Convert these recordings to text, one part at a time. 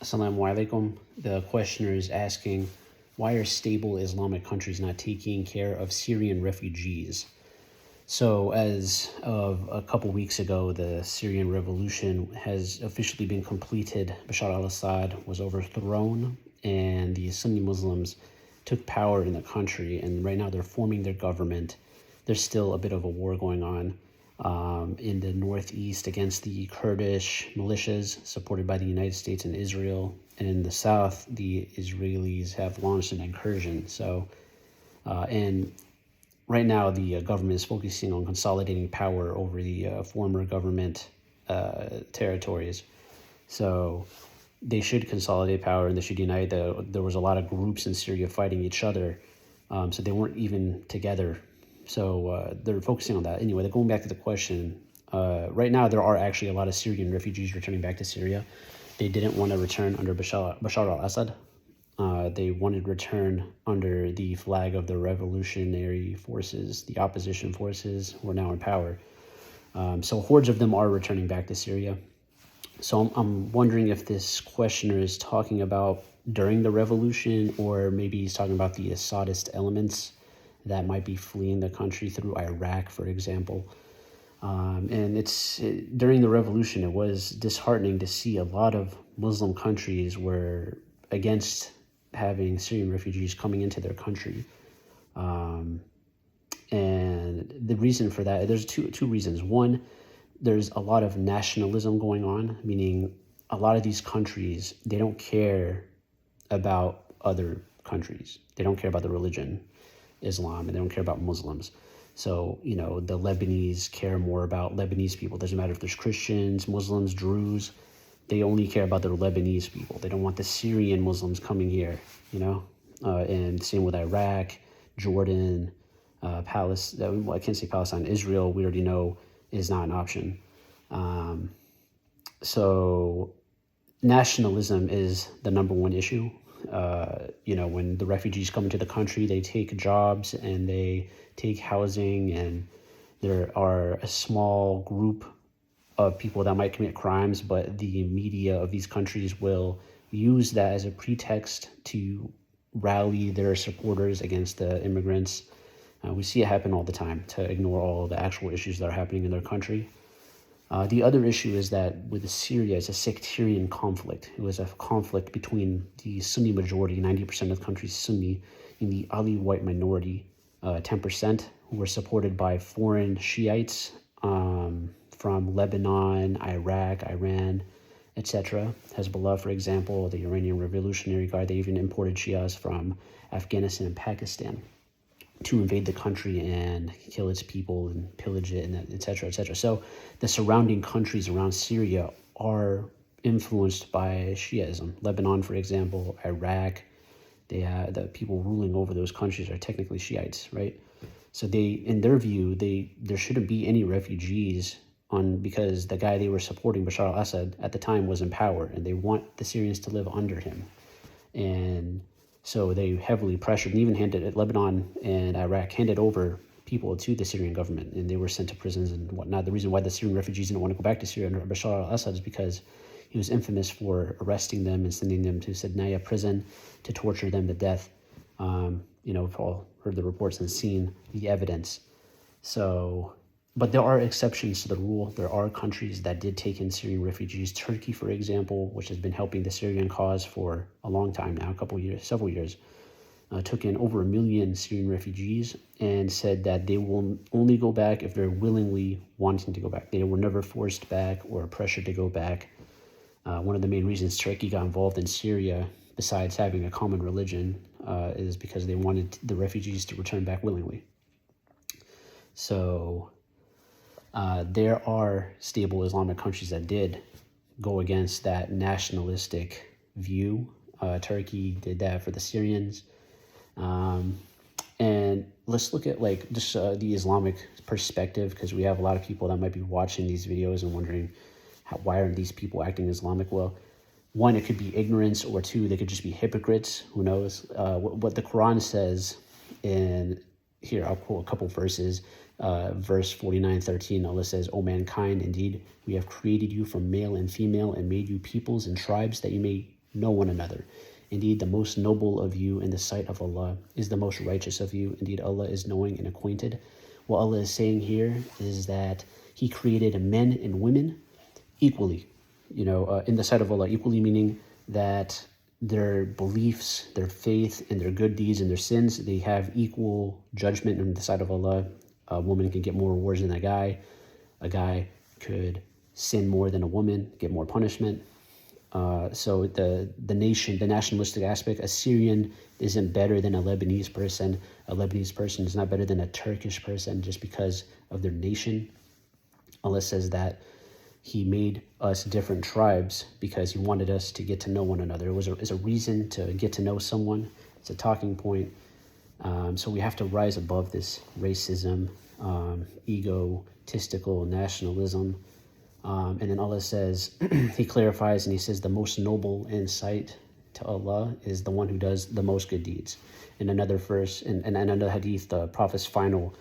Assalamu alaikum. The questioner is asking, why are stable Islamic countries not taking care of Syrian refugees? So as of a couple weeks ago, the Syrian revolution has officially been completed. Bashar al-Assad was overthrown and the Sunni Muslims took power in the country, and right now they're forming their government. There's still a bit of a war going on in the northeast against the Kurdish militias supported by the United States and Israel. And in the south, the Israelis have launched an incursion. And right now, the government is focusing on consolidating power over the former government territories. So they should consolidate power and they should unite. There was a lot of groups in Syria fighting each other, so they weren't even together. So they're focusing on that. Anyway, they're going back to the question. Right now, there are actually a lot of Syrian refugees returning back to Syria. They didn't want to return under Bashar al-Assad. They wanted to return under the flag of the revolutionary forces. The opposition forces were now in power. So hordes of them are returning back to Syria. So I'm wondering if this questioner is talking about during the revolution, or maybe he's talking about the Assadist elements that might be fleeing the country through Iraq, for example. And during the revolution, it was disheartening to see a lot of Muslim countries were against having Syrian refugees coming into their country. And the reason for that, there's two reasons. One, there's a lot of nationalism going on, meaning a lot of these countries, they don't care about other countries. They don't care about the religion, Islam, and they don't care about Muslims. So, the Lebanese care more about Lebanese people. It doesn't matter if there's Christians, Muslims, Druze. They only care about the Lebanese people. They don't want the Syrian Muslims coming here, and same with Iraq, Jordan, Palestine. Well, I can't say Palestine. Israel, we already know, is not an option. So nationalism is the number one issue. When the refugees come into the country, they take jobs and they take housing, and there are a small group of people that might commit crimes, but the media of these countries will use that as a pretext to rally their supporters against the immigrants. We see it happen all the time, to ignore all the actual issues that are happening in their country. The other issue is that with Syria, it's a sectarian conflict. It was a conflict between the Sunni majority, 90% of the country is Sunni, and the Ali white minority, 10%, who were supported by foreign Shiites from Lebanon, Iraq, Iran, etc. Hezbollah, for example, the Iranian Revolutionary Guard. They even imported Shias from Afghanistan and Pakistan to invade the country and kill its people and pillage it, and etc., etc. So the surrounding countries around Syria are influenced by Shiaism. Lebanon, for example, Iraq, the people ruling over those countries are technically Shiites, right? So in their view, there shouldn't be any refugees because the guy they were supporting, Bashar al-Assad, at the time was in power, and they want the Syrians to live under him. And so they heavily pressured, and even Lebanon and Iraq handed over people to the Syrian government, and they were sent to prisons and whatnot. The reason why the Syrian refugees didn't want to go back to Syria under Bashar al-Assad is because he was infamous for arresting them and sending them to Sednaya prison to torture them to death. We've all heard the reports and seen the evidence. But there are exceptions to the rule. There are countries that did take in Syrian refugees. Turkey, for example, which has been helping the Syrian cause for a long time now, several years, took in over 1 million Syrian refugees and said that they will only go back if they're willingly wanting to go back. They were never forced back or pressured to go back. One of the main reasons Turkey got involved in Syria, besides having a common religion, is because they wanted the refugees to return back willingly. So there are stable Islamic countries that did go against that nationalistic view. Turkey did that for the Syrians. And let's look at the Islamic perspective, because we have a lot of people that might be watching these videos and wondering, why aren't these people acting Islamic? Well, one, it could be ignorance, or two, they could just be hypocrites. Who knows? What the Quran says here, I'll quote a couple verses. Verse 49:13, Allah says, "O mankind, indeed, we have created you from male and female and made you peoples and tribes that you may know one another. Indeed, the most noble of you in the sight of Allah is the most righteous of you. Indeed, Allah is knowing and acquainted. What Allah is saying here is that He created men and women equally, in the sight of Allah, equally meaning that their beliefs, their faith, and their good deeds and their sins, they have equal judgment in the sight of Allah. A woman can get more rewards than a guy. A guy could sin more than a woman, get more punishment. So the nation, the nationalistic aspect, a Syrian isn't better than a Lebanese person. A Lebanese person is not better than a Turkish person just because of their nation. Allah says that He made us different tribes because He wanted us to get to know one another. It's a reason to get to know someone. It's a talking point. So we have to rise above this racism, egotistical nationalism. And then Allah says, He clarifies and He says, the most noble in sight to Allah is the one who does the most good deeds. In another verse, in another hadith, the Prophet's final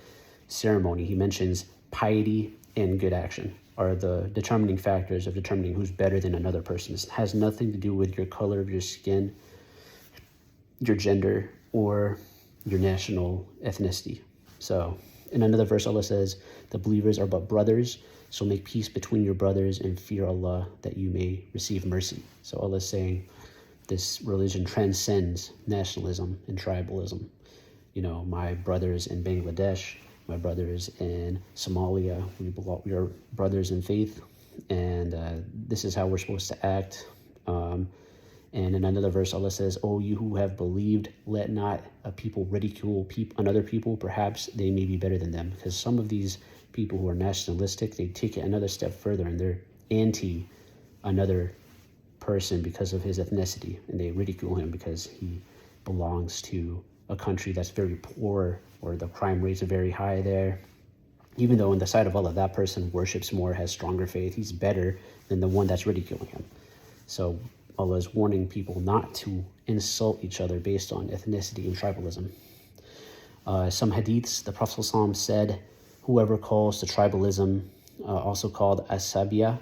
ceremony, he mentions piety and good action are the determining factors of determining who's better than another person. It has nothing to do with your color of your skin, your gender, or your national ethnicity. So in another verse, Allah says, the believers are but brothers, so make peace between your brothers and fear Allah that you may receive mercy. So Allah is saying this religion transcends nationalism and tribalism. My brothers in Bangladesh, my brothers in Somalia, we are brothers in faith, and this is how we're supposed to act. And in another verse, Allah says, "O you who have believed, let not a people ridicule another people. Perhaps they may be better than them." Because some of these people who are nationalistic, they take it another step further, and they're anti another person because of his ethnicity, and they ridicule him because he belongs to a country that's very poor, or the crime rates are very high there. Even though in the sight of Allah, that person worships more, has stronger faith, he's better than the one that's ridiculing him. So Allah is warning people not to insult each other based on ethnicity and tribalism. Some hadiths, the Prophet ﷺ said, whoever calls to tribalism, also called asabiya,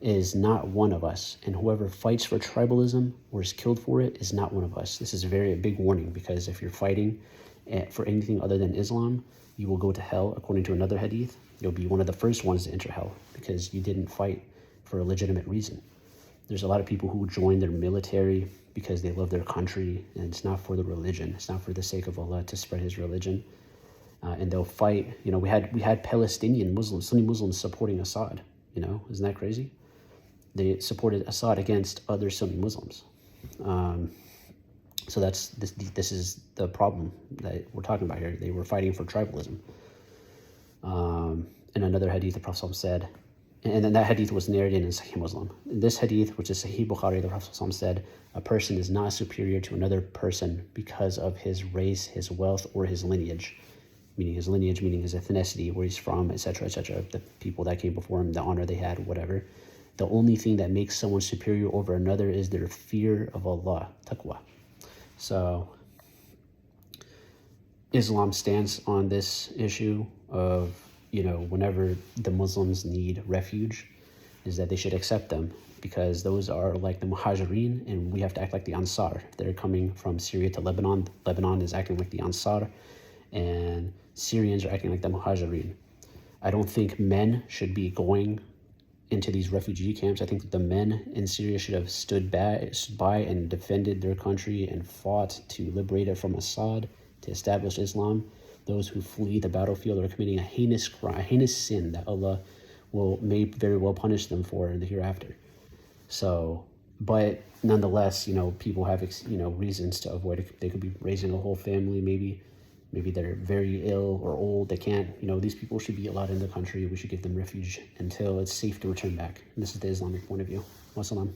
is not one of us, and whoever fights for tribalism or is killed for it is not one of us. This is a very big warning, because if you're fighting for anything other than Islam, you will go to hell. According to another hadith, you'll be one of the first ones to enter hell because you didn't fight for a legitimate reason. There's a lot of people who join their military because they love their country, and it's not for the religion. It's not for the sake of Allah to spread His religion. And they'll fight. We had Palestinian Muslims, Sunni Muslims supporting Assad. Isn't that crazy? They supported Assad against other Sunni Muslims. So this is the problem that we're talking about here. They were fighting for tribalism. In another hadith, the Prophet ﷺ said, and then that hadith was narrated in Sahih Muslim. In this hadith, which is Sahih Bukhari, the Prophet ﷺ said, a person is not superior to another person because of his race, his wealth, or his lineage. Meaning his lineage, meaning his ethnicity, where he's from, etc., etc., the people that came before him, the honor they had, whatever. The only thing that makes someone superior over another is their fear of Allah, taqwa. So Islam stands on this issue of, whenever the Muslims need refuge, is that they should accept them, because those are like the Muhajirin, and we have to act like the Ansar. They're coming from Syria to Lebanon. Lebanon is acting like the Ansar, and Syrians are acting like the Muhajirin. I don't think men should be going into these refugee camps. I think that the men in Syria should have stood by and defended their country and fought to liberate it from Assad, to establish Islam. Those who flee the battlefield are committing a heinous crime, a heinous sin that Allah may very well punish them for in the hereafter. So, but nonetheless, people have reasons to avoid it. They could be raising a whole family, maybe they're very ill or old. They can't, these people should be allowed in the country. We should give them refuge until it's safe to return back. And this is the Islamic point of view. Wassalam.